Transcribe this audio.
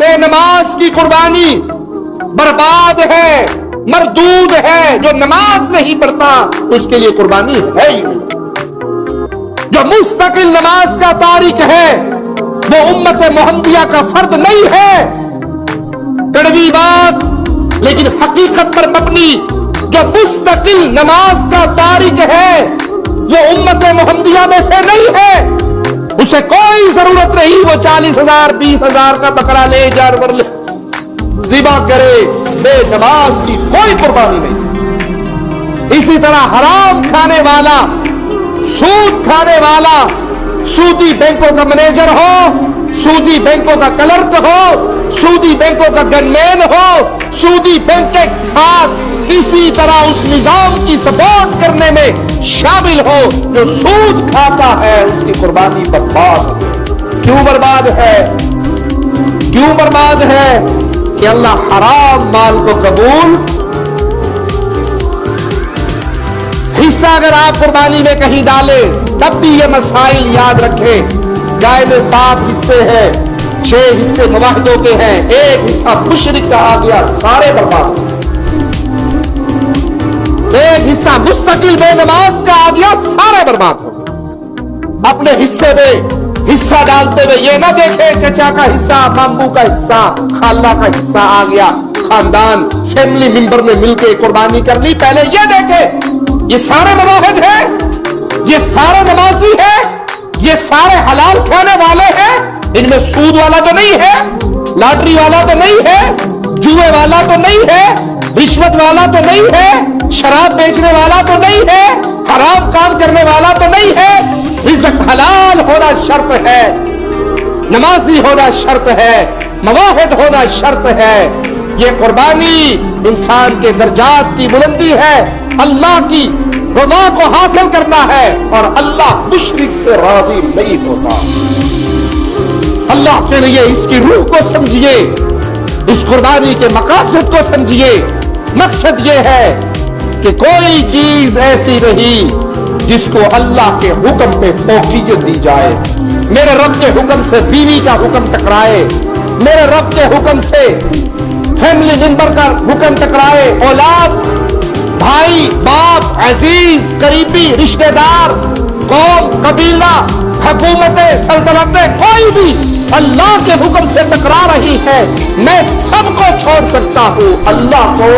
بے نماز کی قربانی برباد ہے، مردود ہے۔ جو نماز نہیں پڑھتا اس کے لیے قربانی ہے ہی نہیں۔ جو مستقل نماز کا تارک ہے وہ امت محمدیہ کا فرد نہیں ہے۔ کڑوی بات لیکن حقیقت پر مبنی، جو مستقل نماز کا تارک ہے وہ امت محمدیہ میں سے نہیں ہے۔ اسے کوئی ضرورت نہیں وہ 40,000 20,000 کا بکرا لے، جانور لے، ذبح کرے، بے نماز کی کوئی قربانی نہیں۔ اسی طرح حرام کھانے والا، سود کھانے والا، سودی بینکوں کا مینیجر ہو، سودی بینکوں کا کلرک ہو، سودی بینکوں کا گن مین ہو، سودی بینک کے ساتھ اسی طرح اس نظام کی سپورٹ کرنے میں شامل ہو جو سود کھاتا ہے، اس کی قربانی برباد ہے۔ کیوں برباد ہے؟ کیوں برباد ہے؟ کہ اللہ حرام مال کو قبول، حصہ اگر آپ قربانی میں کہیں ڈالیں تب بھی یہ مسائل یاد رکھیں۔ گائے میں 7 حصے ہیں، 6 حصے مواحدوں کے ہیں، 1 حصہ مشرک کا آ گیا، سارے برباد۔ 1 حصہ مستقل بے نماز کا آ گیا، سارے برباد ہو گئے۔ اپنے حصے میں حصہ ڈالتے ہوئے یہ نہ دیکھیں چچا کا حصہ، ماموں کا حصہ، خالہ کا حصہ آ گیا، خاندان فیملی ممبر نے مل کے قربانی کر لی۔ پہلے یہ دیکھیں یہ سارے مواحد ہیں، یہ سارے نمازی ہیں، یہ سارے حلال کھانے والے ہیں، ان میں سود والا تو نہیں ہے، لاٹری والا تو نہیں ہے، جوئے والا تو نہیں ہے، رشوت والا تو نہیں ہے، شراب بیچنے والا تو نہیں ہے، حرام کام کرنے والا تو نہیں ہے۔ رزق حلال ہونا شرط ہے، نمازی ہونا شرط ہے، مواحد ہونا شرط ہے۔ یہ قربانی انسان کے درجات کی بلندی ہے، اللہ کی رضا کو حاصل کرنا ہے، اور اللہ مشرک سے راضی نہیں ہوتا۔ اللہ کے لیے اس کی روح کو سمجھیے، اس قربانی کے مقاصد کو سمجھیے۔ مقصد یہ ہے کہ کوئی چیز ایسی نہیں جس کو اللہ کے حکم پہ فوقیت دی جائے۔ میرے رب کے حکم سے بیوی کا حکم ٹکرائے، میرے رب کے حکم سے فیملی ممبر کا حکم ٹکرائے، اولاد، بھائی، باپ، عزیز، قریبی، رشتہ دار، قوم، قبیلہ، حکومتیں، سلطنتیں، کوئی بھی اللہ کے حکم سے ٹکرا رہی ہے، میں سب کو چھوڑ سکتا ہوں، اللہ کو